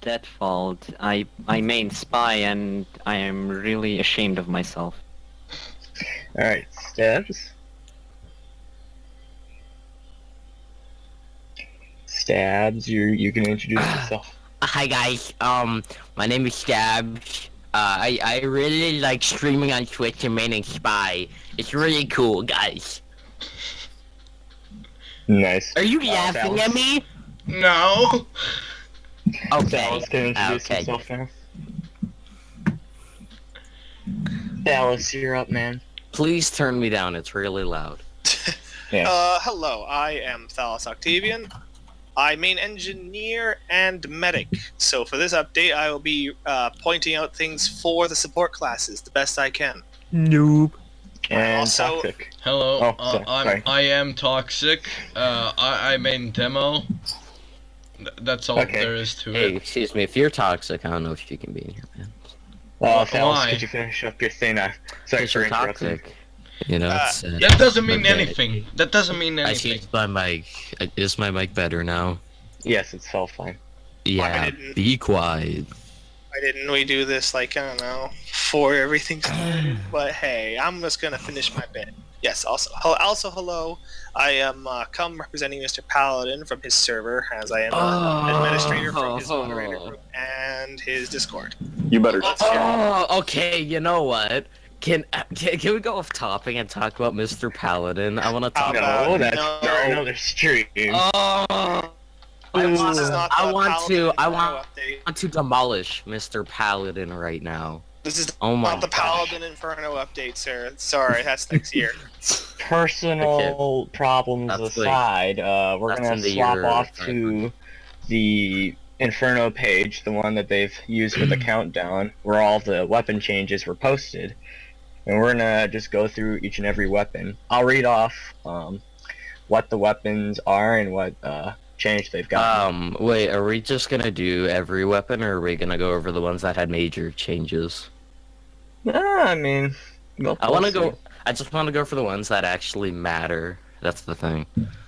That fault. I main spy, and I am really ashamed of myself. Alright, Stabs. Stabs, you can introduce yourself. Hi guys, my name is Stabs. I really like streaming on Twitch and maining Spy. It's really cool, guys. Nice. Are you laughing at me? No. Okay. Dallas can introduce Okay. himself now. Dallas, you're up, man. Please turn me down, it's really loud. Yeah. Hello, I am Thalos Octavian. I main engineer and medic. So for this update, I will be pointing out things for the support classes the best I can. Noob. And also- Toxic. Hello. Oh, sorry. I am Toxic. I main demo. That's all Okay. there is to Hey, it. excuse me, if you're toxic, I don't know if you can be in here, man. Oh, Why? Dallas, could you finish up your thing? Sorry Because for you're interrupting. toxic. You know, it's... That doesn't mean Okay. anything. That doesn't mean I anything. changed my mic. Is my mic better now? Yes, it's all fine. Yeah, didn't. be quiet. Why didn't we do this, like, I don't know, before everything started? But hey, I'm just gonna finish my bit. Yes, also hello. I am come representing Mr. Paladin from his server, as I am an administrator from his moderator group and his Discord. You better. Oh, okay, you know what? Can we go off topic and talk about Mr. Paladin? I want to talk about... No, that's no. for another stream. Oh! This is not I the want Paladin to Inferno update. want to demolish Mr. Paladin right now. This is Oh my not the gosh. Paladin Inferno update, sir. Sorry, that's next year. Personal problems That's like- aside, we're that's gonna in the swap year off of to the Inferno page, the one that they've used for the countdown, where all the weapon changes were posted. And we're gonna just go through each and every weapon. I'll read off what the weapons are and what change they've got. Wait, are we just gonna do every weapon, or are we gonna go over the ones that had major changes? I mean, I just want to go for the ones that actually matter. That's the thing.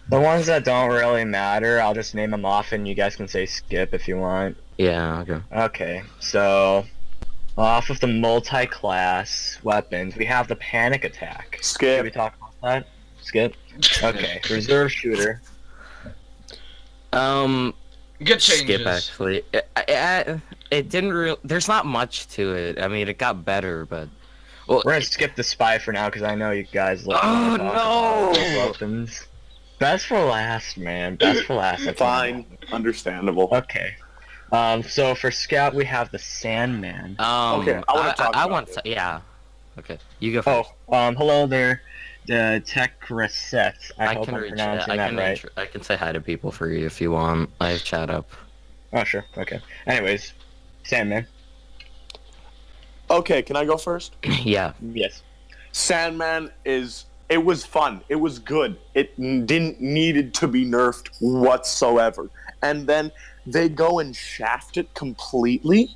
the ones that don't really matter, I'll just name them off and you guys can say skip if you want. Yeah, okay. Okay, so off of the multi-class weapons, we have the panic attack. Skip. Should we talk about that? Skip? Okay, reserve shooter. Good changes. Skip, actually. It didn't there's not much to it. I mean, it got better, but... Well, We're gonna skip the spy for now because I know you guys love Oh, to talk about no! weapons. Best for last, man. Best for last. I Fine. Understandable. Okay. So for scout we have the Sandman. Okay, I wanna talk I about want it. to, yeah. Okay, you go Oh, first. hello there, the Tech Reset. I hope can I'm reach, pronouncing I that can right. I can say hi to people for you if you want. I have chat up. Oh, sure. Okay. Anyways, Sandman. Okay, can I go first? Yeah. Yes. Sandman it was fun. It was good. It didn't needed to be nerfed whatsoever. And then they go and shaft it completely.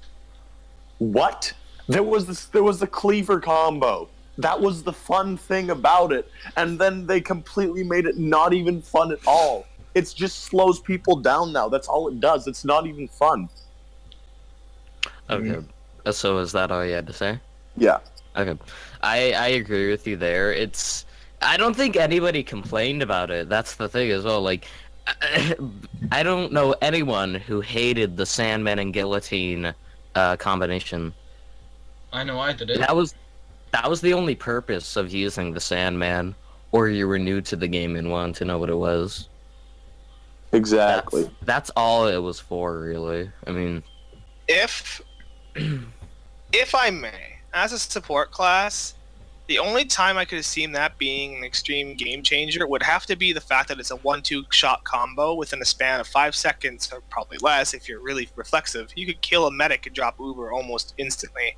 What? There was the cleaver combo. That was the fun thing about it. And then they completely made it not even fun at all. It just slows people down now. That's all it does. It's not even fun. Okay. So is that all you had to say? Yeah. Okay. I agree with you there. I don't think anybody complained about it. That's the thing as well. Like, I don't know anyone who hated the Sandman and Guillotine combination. I know I did it. That was the only purpose of using the Sandman, or you were new to the game and wanted to know what it was. Exactly. That's all it was for, really. I mean, If I may, as a support class, the only time I could have seen that being an extreme game changer would have to be the fact that it's a 1-2 shot combo within a span of 5 seconds, or probably less if you're really reflexive. You could kill a medic and drop Uber almost instantly.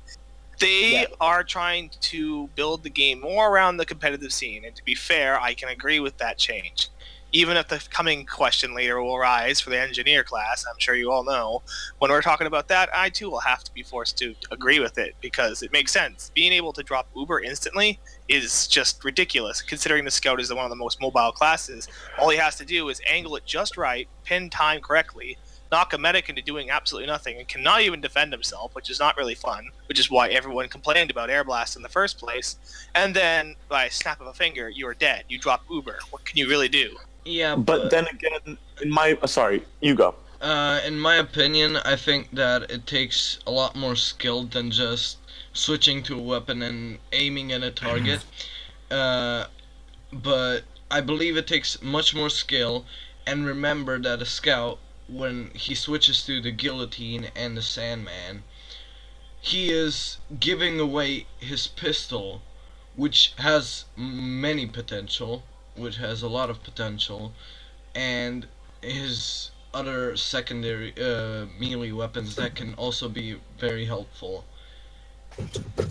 They are trying to build the game more around the competitive scene, and to be fair, I can agree with that change. Even if the coming question later will arise for the engineer class, I'm sure you all know, when we're talking about that, I too will have to be forced to agree with it, because it makes sense. Being able to drop Uber instantly is just ridiculous, considering the Scout is one of the most mobile classes. All he has to do is angle it just right, pin time correctly, knock a medic into doing absolutely nothing and cannot even defend himself, which is not really fun, which is why everyone complained about Air Blast in the first place. And then, by a snap of a finger, you are dead. You drop Uber. What can you really do? Yeah, But then again, in my sorry, you go. In my opinion, I think that it takes a lot more skill than just switching to a weapon and aiming at a target. But I believe it takes much more skill, and remember that a scout, when he switches to the guillotine and the Sandman, he is giving away his pistol, which has many potential, which has a lot of potential, and his other secondary melee weapons that can also be very helpful.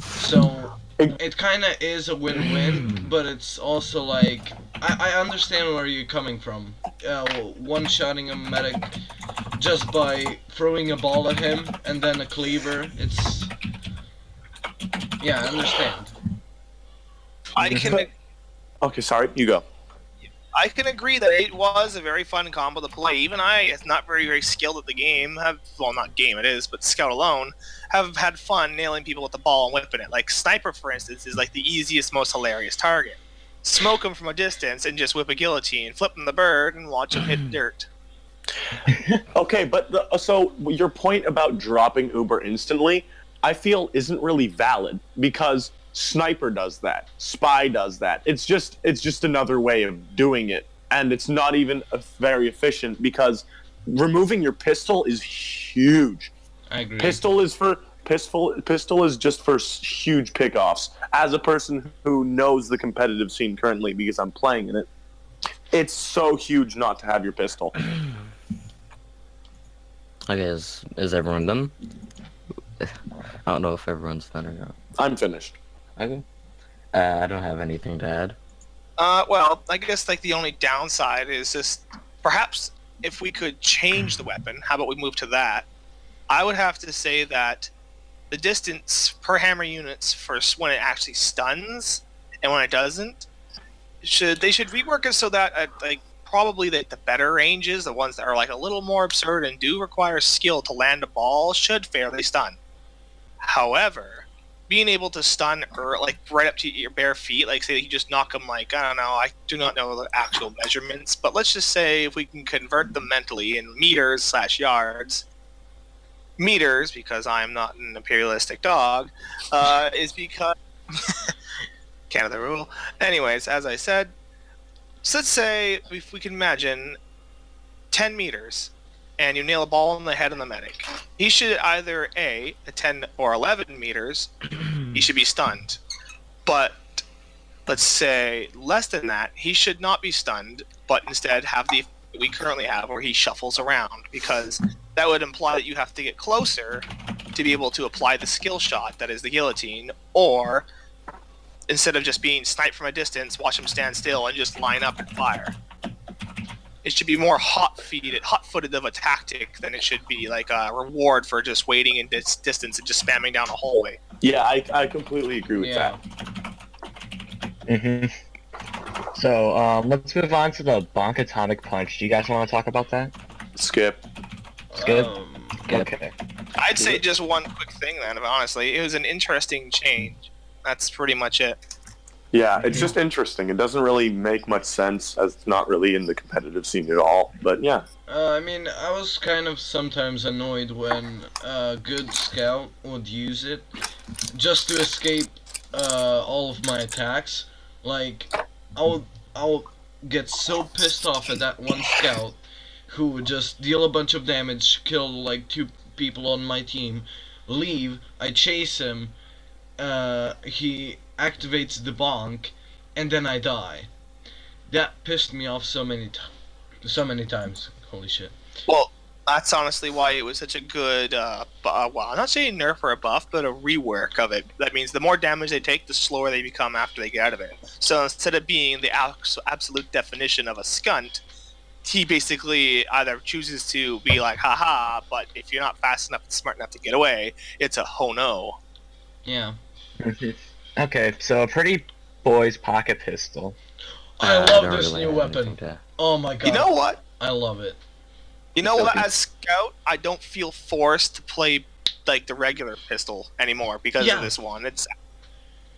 So it kind of is a win-win, but it's also like I understand where you're coming from. One-shotting a medic just by throwing a ball at him and then a cleaver. It's yeah, I understand. I can Okay, sorry, you go. I can agree that it was a very fun combo to play. Even I, as not very skilled at the game, it is, but Scout alone, have had fun nailing people with the ball and whipping it. Like Sniper, for instance, is like the easiest, most hilarious target. Smoke him from a distance and just whip a guillotine, flip him the bird, and watch him hit dirt. Okay, but so your point about dropping Uber instantly, I feel isn't really valid because Sniper does that, Spy does that. It's just another way of doing it, and it's not even very efficient because removing your pistol is huge. I agree. Pistol is just for huge pickoffs. As a person who knows the competitive scene currently because I'm playing in it, it's so huge not to have your pistol. Okay, is everyone done? I don't know if everyone's done or not. I'm finished. Okay. I don't have anything to add. Well, I guess like the only downside is just perhaps if we could change the weapon. How about we move to that? I would have to say that the distance per hammer units for when it actually stuns and when it doesn't, they should rework it so that like probably the better ranges, the ones that are like a little more absurd and do require skill to land a ball, should fairly stun. However, being able to stun like right up to your bare feet, like say you just knock them like, I don't know, I do not know the actual measurements, but let's just say if we can convert them mentally in meters/yards, meters, because I'm not an imperialistic dog, is because Canada rule. Anyways, as I said, so let's say if we can imagine 10 meters and you nail a ball in the head of the medic, he should either at 10 or 11 meters, he should be stunned. But let's say less than that, he should not be stunned, but instead have the we currently have where he shuffles around, because that would imply that you have to get closer to be able to apply the skill shot that is the guillotine, or instead of just being sniped from a distance, watch him stand still and just line up and fire. It should be more hot-footed of a tactic than it should be like a reward for just waiting in distance and just spamming down a hallway. Yeah, I completely agree with that. Mm-hmm. So, let's move on to the Bonk Atomic Punch. Do you guys want to talk about that? Skip. Skip? Um, Okay. I'd say just one quick thing then, honestly. It was an interesting change. That's pretty much it. Yeah, it's just interesting. It doesn't really make much sense as it's not really in the competitive scene at all. But yeah. I mean, I was kind of sometimes annoyed when a good scout would use it just to escape all of my attacks. Like, I'll get so pissed off at that one scout who would just deal a bunch of damage, kill like 2 people on my team, leave, I chase him, he activates the bonk, and then I die. That pissed me off so many times. Holy shit. Well, that's honestly why it was such a good, I'm not saying nerf or a buff, but a rework of it. That means the more damage they take, the slower they become after they get out of it. So instead of being the absolute definition of a skunt, he basically either chooses to be like, haha, but if you're not fast enough and smart enough to get away, it's a ho no. Yeah. Okay, so a pretty boy's pocket pistol. I I love don't this really new have weapon. anything to- Oh my god. You know what? I love it. You know what? As scout, I don't feel forced to play like the regular pistol anymore because of this one. It's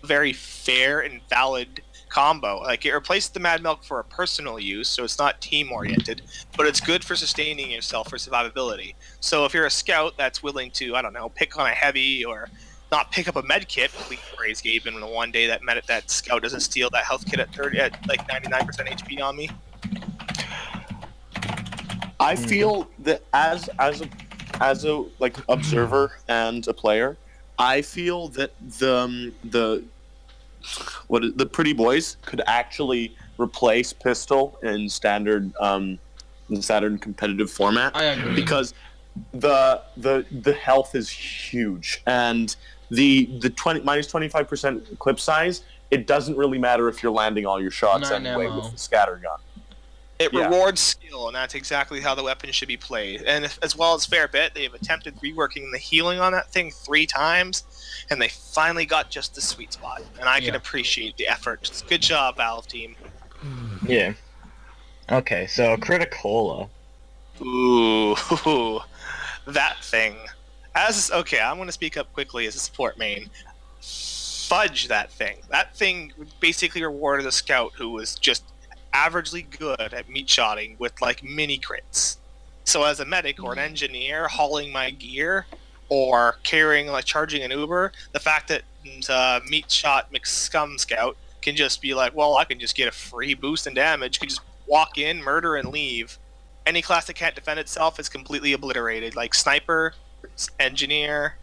a very fair and valid combo. Like it replaced the Mad Milk for a personal use, so it's not team oriented, but it's good for sustaining yourself for survivability. So if you're a scout that's willing to, I don't know, pick on a heavy or not pick up a med kit, please praise Gabe in the one day that scout doesn't steal that health kit at 99% HP on me. I feel that as a like observer and a player, I feel that the pretty boys could actually replace pistol in standard competitive format. I agree. Because the health is huge, and the minus 25% clip size, it doesn't really matter if you're landing all your shots anyway with the scatter gun. It rewards skill, and that's exactly how the weapon should be played. And as well as fair bit, they've attempted reworking the healing on that thing 3 times, and they finally got just the sweet spot. And I can appreciate the effort. Good job, Valve team. Yeah. Okay, so Criticola. Ooh, that thing. I'm going to speak up quickly as a support main. Fudge that thing. That thing basically rewarded a scout who was just averagely good at meat shotting with like mini crits. So as a medic or an engineer hauling my gear or carrying like charging an Uber, the fact that meat shot McScum Scout can just be like, well, I can just get a free boost in damage, can just walk in, murder, and leave. Any class that can't defend itself is completely obliterated, like sniper, engineer,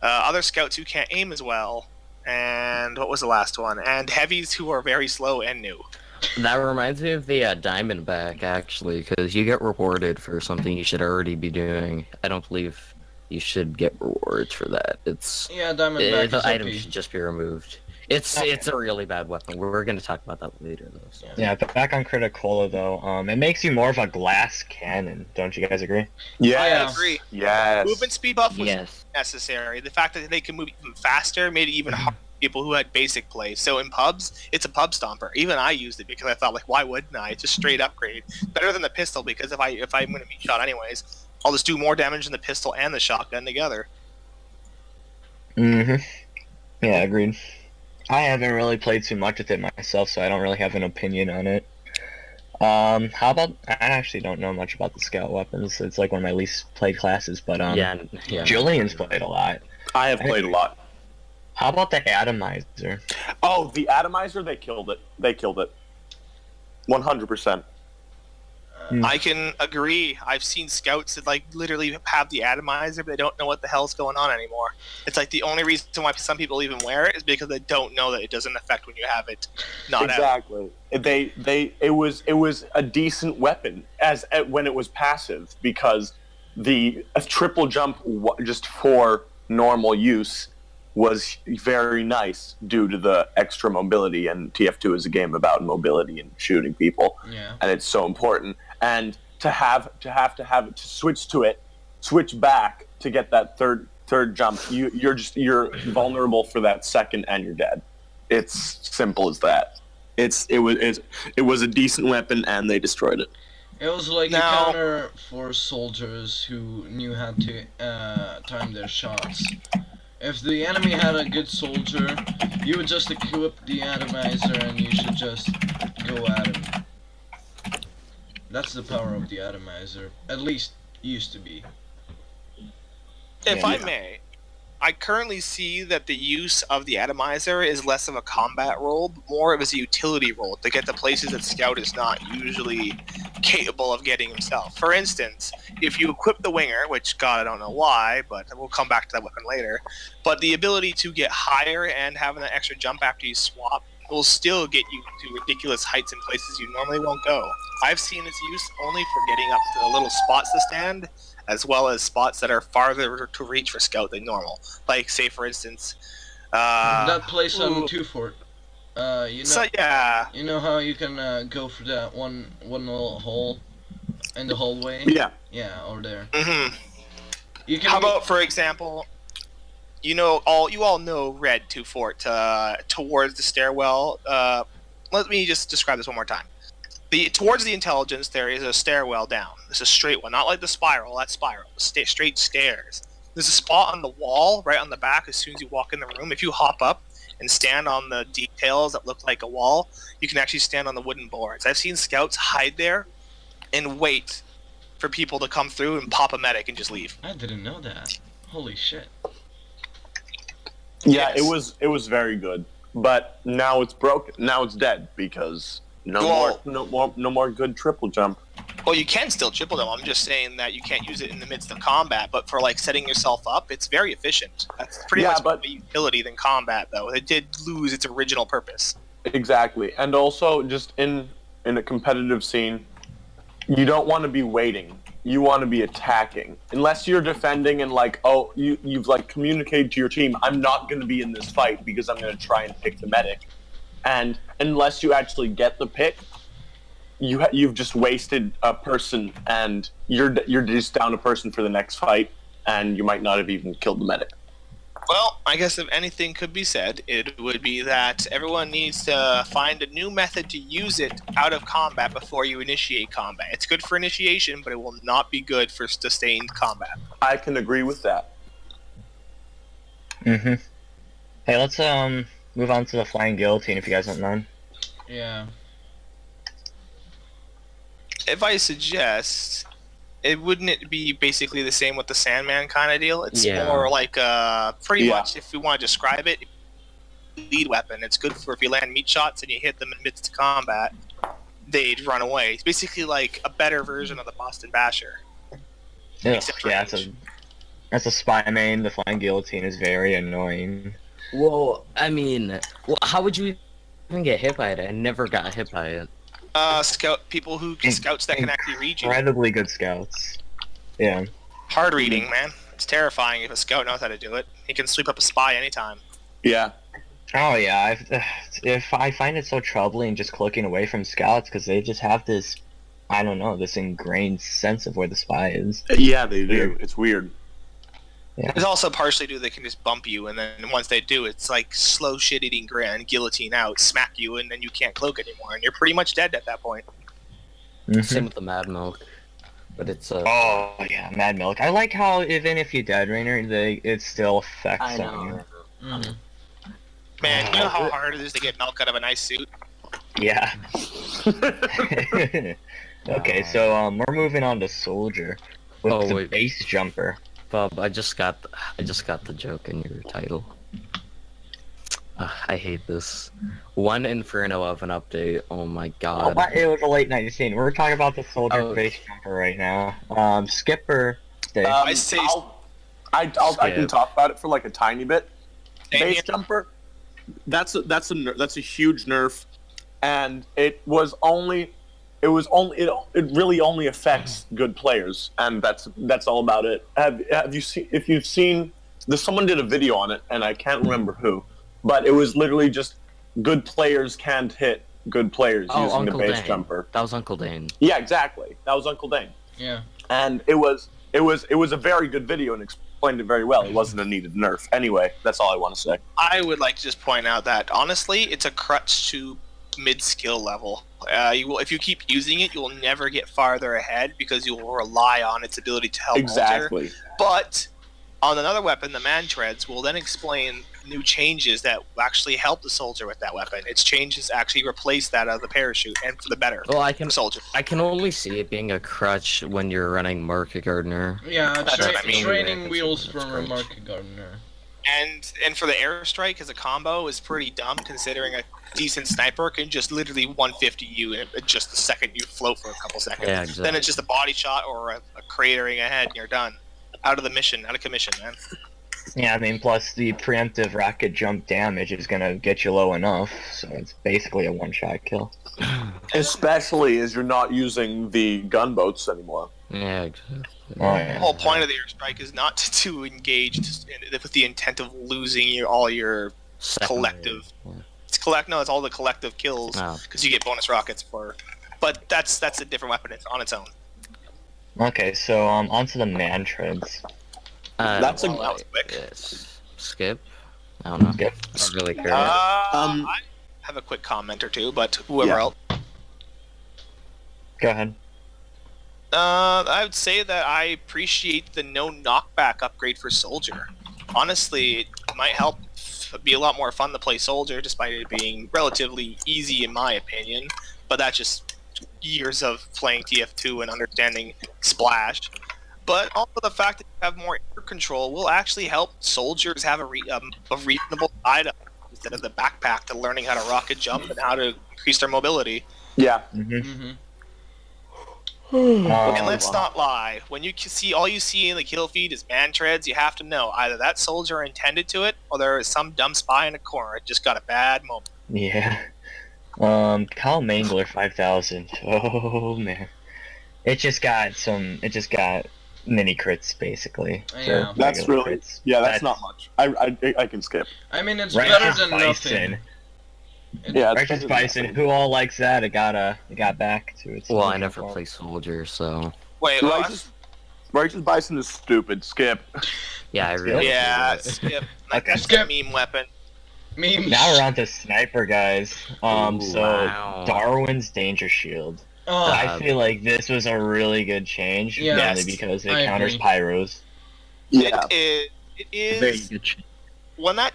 other scouts who can't aim as well, and what was the last one? And heavies who are very slow and new. That reminds me of the Diamondback, actually, because you get rewarded for something you should already be doing. I don't believe you should get rewards for that. Diamondback The is item OP. should just be removed. It's a really bad weapon. We're going to talk about that later, though. So. Yeah, but back on Criticola though, it makes you more of a glass cannon. Don't you guys agree? Yes. I agree. Yes. Movement speed buff was Yes. necessary. The fact that they can move even faster made it even harder for people who had basic play. So in pubs, it's a pub stomper. Even I used it because I thought, like, why wouldn't I? Just straight upgrade. Better than the pistol, because if I'm going to be shot anyways, I'll just do more damage than the pistol and the shotgun together. Mm-hmm. Yeah, agreed. I haven't really played too much with it myself, so I don't really have an opinion on it. How about... I actually don't know much about the scout weapons. It's like one of my least played classes, but Julian's played a lot. I have played a lot. How about the atomizer? Oh, the atomizer, they killed it. 100%. I can agree. I've seen scouts that like literally have the atomizer, but they don't know what the hell's going on anymore. It's like the only reason why some people even wear it is because they don't know that it doesn't affect when you have it not exactly. out. It was a decent weapon when it was passive, because the triple jump just for normal use was very nice due to the extra mobility, and TF2 is a game about mobility and shooting people, and it's so important. And to have it to switch back to get that third jump, you're vulnerable for that second, and you're dead. It's simple as that. It was a decent weapon, and they destroyed it. It was like a counter for soldiers who knew how to time their shots. If the enemy had a good soldier, you would just equip the atomizer and you should just go at him. That's the power of the atomizer. At least used to be. If I may, I currently see that the use of the atomizer is less of a combat role, but more of as a utility role to get to places that Scout is not usually capable of getting himself. For instance, if you equip the winger, which God I don't know why, but we'll come back to that weapon later, but the ability to get higher and having that extra jump after you swap will still get you to ridiculous heights in places you normally won't go. I've seen its use only for getting up to the little spots to stand, as well as spots that are farther to reach for Scout than normal. Like, say, for instance... that place on Two Fort. You know how you can go for that one little hole in the hallway? Yeah. Yeah, over there. Mm-hmm. You can How about, for example... You all know Red Two Fort towards the stairwell. Let me just describe this one more time. towards the intelligence, there is a stairwell down. It's a straight one, not like the spiral. That's spiral. Straight stairs. There's a spot on the wall, right on the back. As soon as you walk in the room, if you hop up and stand on the details that look like a wall, you can actually stand on the wooden boards. I've seen scouts hide there and wait for people to come through and pop a medic and just leave. I didn't know that. Holy shit. Yeah, Yes. it was very good, but now it's broken. Now it's dead because no more good triple jump. Well, you can still triple them. I'm just saying that you can't use it in the midst of combat. But for like setting yourself up, it's very efficient. That's pretty much more of a utility than combat, though. It did lose its original purpose. Exactly, and also just in a competitive scene, you don't want to be waiting. You want to be attacking. Unless you're defending and like, oh, you've like communicated to your team, I'm not going to be in this fight because I'm going to try and pick the medic. And unless you actually get the pick, you've just wasted a person, and you're just down a person for the next fight, and you might not have even killed the medic. Well, I guess if anything could be said, it would be that everyone needs to find a new method to use it out of combat before you initiate combat. It's good for initiation, but it will not be good for sustained combat. I can agree with that. Hey, let's move on to the flying guillotine if you guys don't mind. Yeah. If I suggest, wouldn't it be basically the same with the Sandman kind of deal? It's more like pretty much, if we want to describe it, lead weapon. It's good for if you land meat shots and you hit them in midst of combat, they'd run away. It's basically like a better version of the Boston Basher. Ugh, yeah, that's a spy main. The flying guillotine is very annoying. Well, I mean, how would you even get hit by it? I never got hit by it. Scouts that can actually read you. Incredibly good scouts. Yeah. Hard reading, man. It's terrifying if a scout knows how to do it. He can sweep up a spy anytime. Yeah. Oh yeah. If I find it so troubling just clicking away from scouts because they just have this, I don't know, this ingrained sense of where the spy is. Yeah, they do. It's weird. Yeah. It's also partially due they can just bump you, and then once they do, it's like slow shit-eating grand, guillotine out, smack you, and then you can't cloak anymore, and you're pretty much dead at that point. Same with the Mad Milk, but it's Oh yeah, Mad Milk. I like how even if you dead Rainer, it still affects I on you. know. Mhm. Man, you know how hard it is to get milk out of a nice suit? Yeah. Okay, so we're moving on to Soldier with Oh, the wait. base jumper. Bob, I just got the joke in your title. I hate this. One Inferno of an update. Oh my Oh, god. but it was a late night scene. We're talking about the Soldier Oh. base jumper right now. Skipper, Dave. I say- I can talk about it for like a tiny bit. Same Base here. jumper. That's a huge nerf, and it really only affects good players, and that's all about it. Have you seen? If you've seen, someone did a video on it, and I can't remember who, but it was literally just good players can't hit good players using Uncle the base Dane. jumper. That was Uncle Dane. Yeah, exactly. That was Uncle Dane, Yeah. and it was a very good video and explained it very well. It wasn't a needed nerf. Anyway, that's all I want to say. I would like to just point out that, honestly, it's a crutch to mid-skill level. If you keep using it, you will never get farther ahead because you will rely on its ability to help alter. Exactly. But on another weapon, the Man Treads will then explain new changes that will actually help the soldier with that weapon. Its changes actually replace that of the parachute, and for the better. Well, I for can the soldier. only see it being a crutch when you're running Market Gardener. Yeah, That's what I mean. training It's wheels a from a crutch. market gardener. And for the airstrike as a combo is pretty dumb, considering a decent sniper can just literally 150 you in just the second you float for a couple seconds. Yeah, exactly. Then it's just a body shot or a cratering ahead and you're done. Out of commission, man. Yeah, I mean, plus the preemptive rocket jump damage is gonna get you low enough, so it's basically a one-shot kill. Especially as you're not using the gunboats anymore. Yeah, exactly. Oh, The yeah. whole point of the airstrike is not to engage with the intent of losing all your collective. It's all the collective kills Oh. because you get bonus rockets for. But that's a different weapon on its own. Okay, so onto the Man Treads. That's that was quick. Yes. Skip. I don't know. Skip. I don't really care. I have a quick comment or two, but whoever Yeah. else. Go ahead. I would say that I appreciate the no knockback upgrade for Soldier. Honestly, it might help be a lot more fun to play Soldier, despite it being relatively easy in my opinion. But that's just years of playing TF2 and understanding Splash. But also the fact that you have more air control will actually help soldiers have a reasonable item instead of the backpack to learning how to rocket jump and how to increase their mobility. Yeah. Mm-hmm. And let's not lie, when you see all you see in the kill feed is man treads, you have to know either that soldier intended to it or there is some dumb spy in a corner. It just got a bad moment. Yeah. Kyle Mangler 5000. Oh man. It just got mini crits basically. Yeah. That's regular really crits. that's not much. I can skip. I mean, it's Righteous better than Bison. nothing. Yeah, it's Righteous better than Bison. nothing. Who all likes that? It got back to its. Well, I original never form. play Soldier, so Wait, Righteous Bison is stupid. Skip. yeah, I really yeah, skip. That's Skip. a meme weapon. Memes. Now we're on to sniper, guys. Ooh, So wow. Darwin's Danger Shield. Oh, I feel like this was a really good change, Yeah. mainly Yes. because it I counters agree. pyros. Yeah. It Very is. good. When I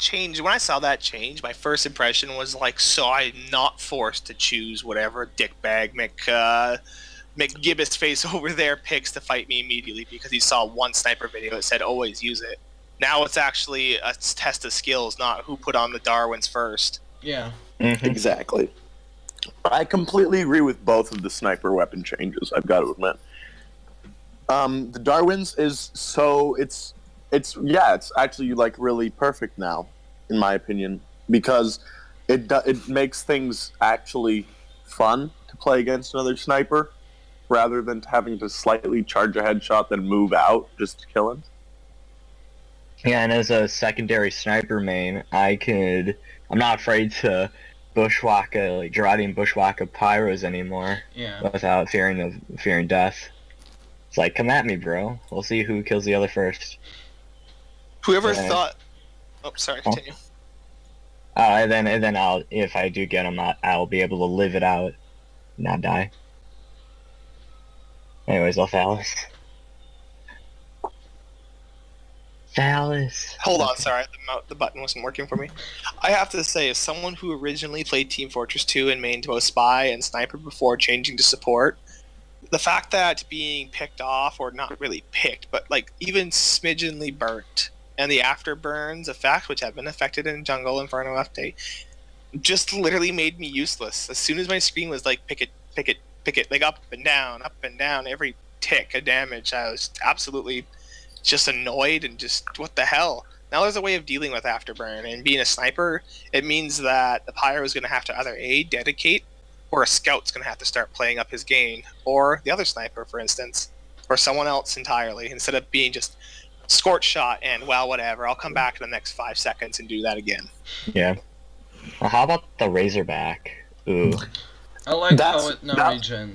saw that change, my first impression was like, so I'm not forced to choose whatever dickbag McGibbous face over there picks to fight me immediately because he saw one sniper video that said always use it. Now it's actually a test of skills, not who put on the Darwins first. yeah. Mhm. Exactly. I completely agree with both of the sniper weapon changes, I've got to admit. The Darwin's is so it's actually like really perfect now, in my opinion, because it makes things actually fun to play against another sniper, rather than having to slightly charge a headshot then move out just to kill him. Yeah, and as a secondary sniper main, I'm not afraid to bushwhack like Gerardian bushwhack pyros anymore Yeah. without fearing death. It's like, come at me, bro. We'll see who kills the other first. Whoever Yeah. thought. Oh, sorry. Oh. Continue. And then if I do get him, I'll be able to live it out, not die. Anyways, I'll Phallus. Phallus. Hold on, sorry, the button wasn't working for me. I have to say, as someone who originally played Team Fortress 2 and mained both Spy and Sniper before changing to support, the fact that being picked off, or not really picked, but like even smidgenly burnt, and the afterburns effect, which have been affected in Jungle Inferno update, just literally made me useless. As soon as my screen was like pick it, like up and down, every tick of damage, I was absolutely just annoyed and just what the hell. Now there's a way of dealing with afterburn, and being a sniper, it means that the pyro is going to have to either A, dedicate, or a scout's going to have to start playing up his gain, or the other sniper, for instance, or someone else entirely, instead of being just scorch shot and, well, whatever, I'll come back in the next 5 seconds and do that again. Yeah. Well, how about the Razorback? Ooh. I like That's- how it now that- regens.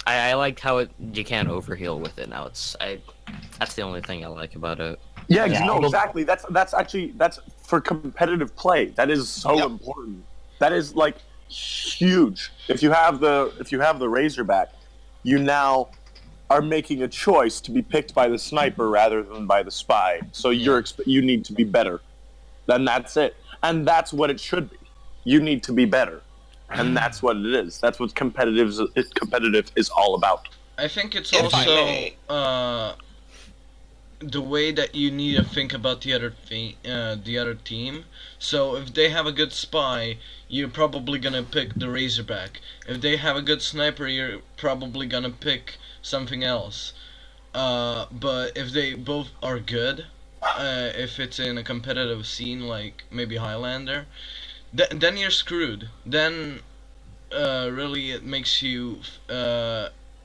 I liked how you can't overheal with it now. That's the only thing I like about it. Yeah, Yeah, no, I'll go- exactly. That's for competitive play. That is so Yep. important. That is like huge. If you have the Razorback, you now are making a choice to be picked by the sniper rather than by the spy. So you need to be better. Then that's it. And that's what it should be. You need to be better. And that's what it is. That's what competitive is all about. I think it's If I may. also the way that you need to think about the other team. So if they have a good spy, you're probably gonna pick the Razorback. If they have a good sniper, you're probably gonna pick something else. But if they both are good, if it's in a competitive scene like maybe Highlander, then you're screwed. Then really it makes you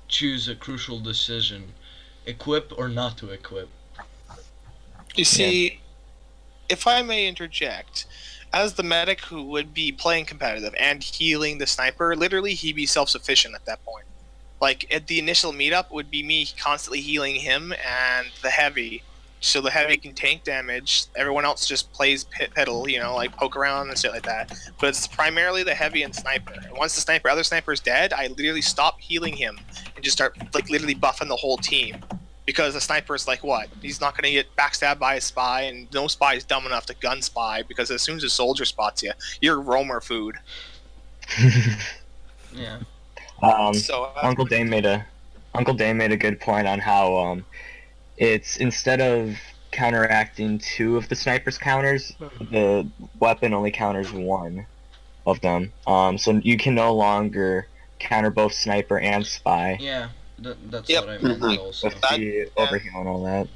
choose a crucial decision: equip or not to equip. You see, if I may interject, as the medic who would be playing competitive and healing the sniper, literally he'd be self-sufficient at that point. Like, at the initial meetup would be me constantly healing him and the heavy so the heavy can tank damage. Everyone else just plays piddle, you know, like poke around and shit like that. But it's primarily the heavy and sniper. And once the other sniper is dead, I literally stop healing him and just start like literally buffing the whole team. Because the sniper is like, what? He's not going to get backstabbed by a spy, and no spy is dumb enough to gun spy, because as soon as a soldier spots you, you're roamer food. Yeah. So Uncle Dane made a good point on how it's instead of counteracting 2 of the sniper's counters, the weapon only counters 1 of them. So you can no longer counter both sniper and spy. Yeah. That's Yep. what I meant also. With the overheal and all that.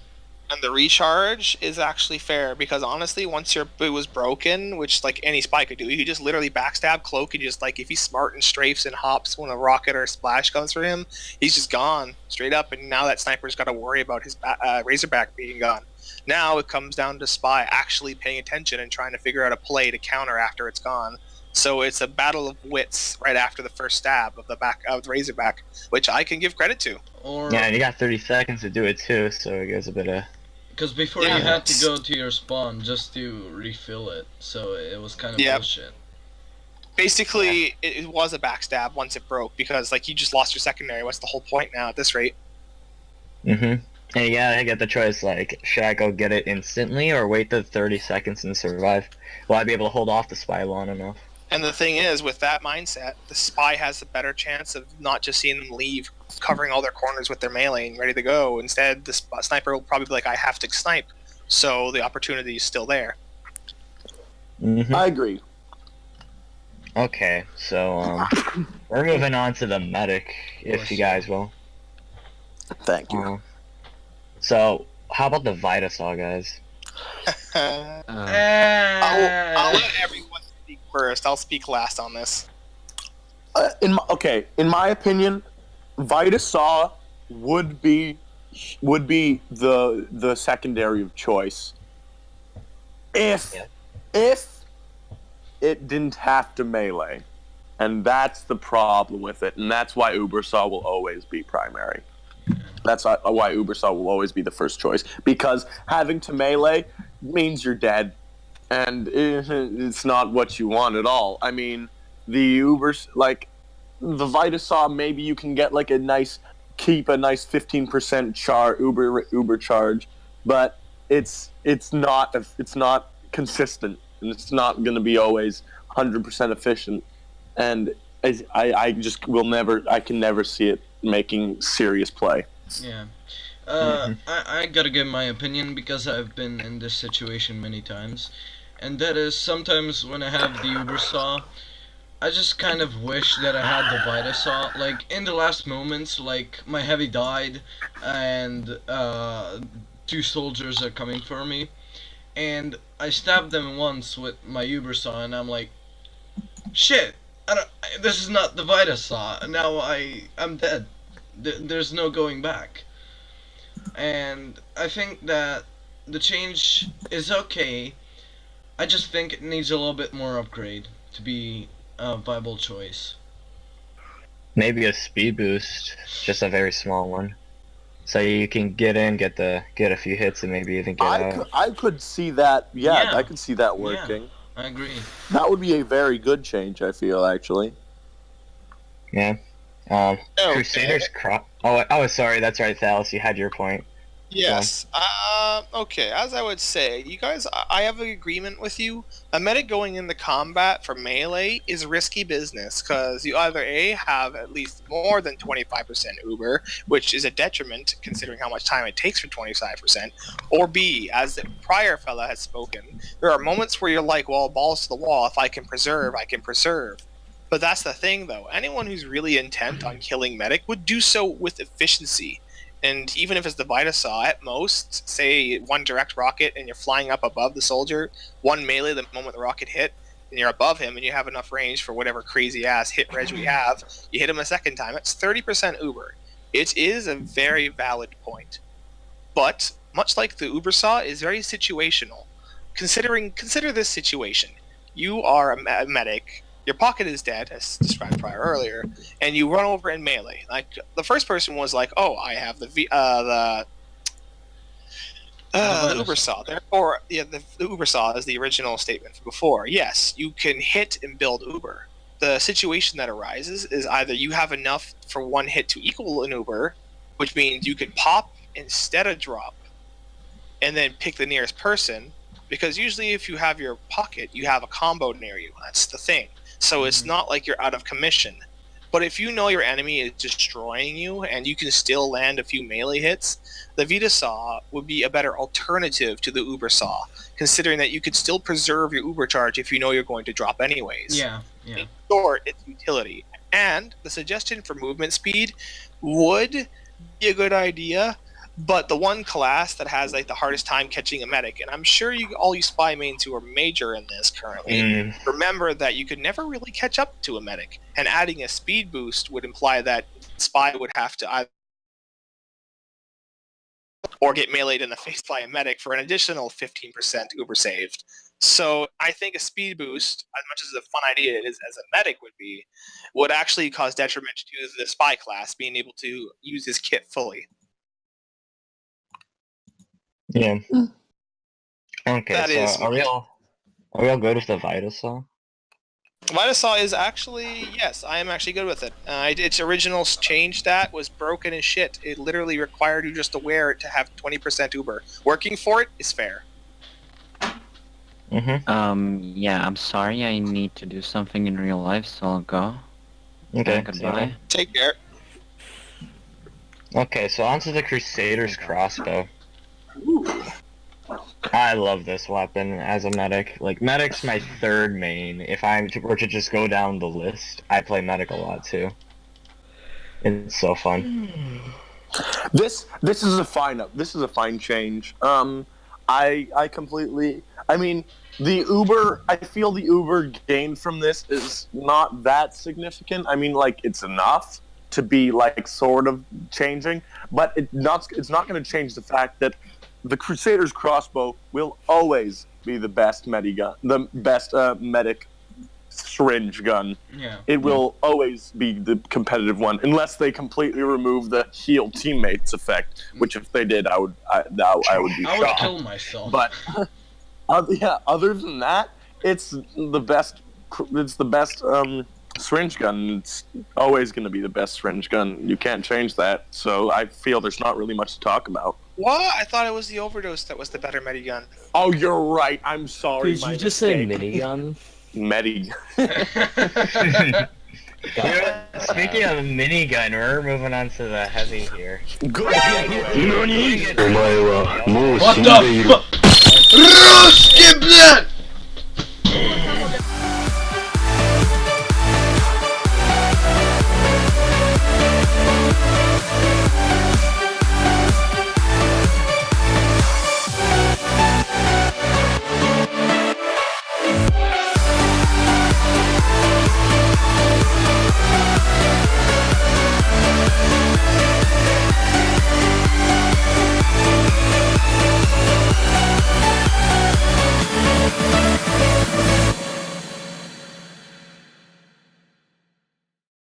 And the recharge is actually fair, because honestly, once your boot was broken, which like any spy could do, you could just literally backstab cloak and just like, if he's smart and strafes and hops when a rocket or a splash comes for him, he's just gone straight up. And now that sniper's got to worry about his razorback being gone. Now it comes down to spy actually paying attention and trying to figure out a play to counter after it's gone. So it's a battle of wits right after the first stab of the razorback, which I can give credit to. Or Yeah, and you got 30 seconds to do it too, so it gives a bit of... because before you had to go to your spawn just to refill it, so it was kind of bullshit. Basically, it was a backstab once it broke, because like you just lost your secondary. What's the whole point now at this rate? And you gotta get the choice, like, should I go get it instantly or wait the 30 seconds and survive? Will I be able to hold off the spy long enough? And the thing is, with that mindset, the spy has a better chance of not just seeing them leave, covering all their corners with their melee and ready to go. Instead, the sniper will probably be like, I have to snipe. So the opportunity is still there. I agree. Okay, so, we're moving on to the medic, if you guys will. Thank you. So, how about the Vitasaw, guys? I'll let everyone speak first. I'll speak last on this. In my opinion, Vitasaw would be the secondary of choice if it didn't have to melee, and that's the problem with it, and that's why Ubersaw will always be primary. That's why Ubersaw will always be the first choice, because having to melee means you're dead, and it's not what you want at all. I mean, the Vitasaw, maybe you can get like keep a nice 15% Uber charge, but it's not consistent, and it's not going to be always 100% efficient, and I can never see it making serious play. Yeah. I gotta give my opinion, because I've been in this situation many times, and that is sometimes when I have the Ubersaw, I just kind of wish that I had the Vitasaw. Like, in the last moments, like, my heavy died, and 2 soldiers are coming for me, and I stabbed them once with my Ubersaw, and I'm like, shit, this is not the Vitasaw, now I'm dead. There's no going back. And I think that the change is okay. I just think it needs a little bit more upgrade to be a viable choice. Maybe a speed boost, just a very small one, so you can get in, get a few hits, and maybe even get out. I could see that. Yeah, I could see that working. Yeah, I agree. That would be a very good change, I feel, actually. Yeah. Crusaders crop. Oh, sorry. That's right, Thalos. You had your point. Yes. Okay. As I would say, you guys, I have an agreement with you. A medic going into combat for melee is risky business, because you either A, have at least more than 25% Uber, which is a detriment considering how much time it takes for 25%, or B, as the prior fella has spoken, there are moments where you're like, well, balls to the wall. If I can preserve, I can preserve. But that's the thing, though. Anyone who's really intent on killing medic would do so with efficiency. And even if it's the Vitasaw, at most, say 1 direct rocket and you're flying up above the soldier, 1 melee the moment the rocket hit, and you're above him and you have enough range for whatever crazy-ass hit reg we have, you hit him a second time, it's 30% Uber. It is a very valid point. But, much like the Ubersaw, is very situational. Consider this situation. You are a medic. Your pocket is dead, as described earlier, and you run over in melee. Like, the first person was like, "Oh, I have the The Uber saw. Therefore, yeah, the Uber saw is the original statement from before. Yes, you can hit and build Uber. The situation that arises is either you have enough for one hit to equal an Uber, which means you can pop instead of drop, and then pick the nearest person, because usually if you have your pocket, you have a combo near you. That's the thing. So it's not like you're out of commission. But if you know your enemy is destroying you and you can still land a few melee hits, the Vita Saw would be a better alternative to the Uber Saw, considering that you could still preserve your Uber charge if you know you're going to drop anyways. Yeah. In short, its utility. And the suggestion for movement speed would be a good idea, but the one class that has like the hardest time catching a medic, and I'm sure all you spy mains who are major in this currently, remember that you could never really catch up to a medic, and adding a speed boost would imply that spy would have to either or get meleeed in the face by a medic for an additional 15% Uber saved. So I think a speed boost, as much as a fun idea it is as a medic would actually cause detriment to the spy class being able to use his kit fully. Yeah. Okay, That so is are we all good with the Vita Saw? Vita Saw is actually, yes, I am actually good with it. Its original change stat was broken as shit. It literally required you just to wear it to have 20% Uber. Working for it is fair. Yeah, I'm sorry, I need to do something in real life, so I'll go. Okay. Goodbye. Take care. Okay, so onto the Crusader's crossbow. I love this weapon as a medic. Like, medic's my third main. If I were to just go down the list, I play medic a lot too. It's so fun. This is a fine change. I completely. I mean, I feel the Uber gain from this is not that significant. I mean, like, it's enough to be like sort of changing, but it's not going to change the fact that the Crusader's crossbow will always be the best medic syringe gun. Yeah. It will always be the competitive one, unless they completely remove the heal teammates effect. Which, if they did, I would be shocked. I would kill myself. But other than that, it's the best. It's the best syringe gun. It's always going to be the best syringe gun. You can't change that. So I feel there's not really much to talk about. What? I thought it was the overdose that was the better medigun. Oh, you're right. I'm sorry. Did you just say minigun? Medi. Speaking of minigun, we're moving on to the heavy here. Good. What the fuck? Ruski blood!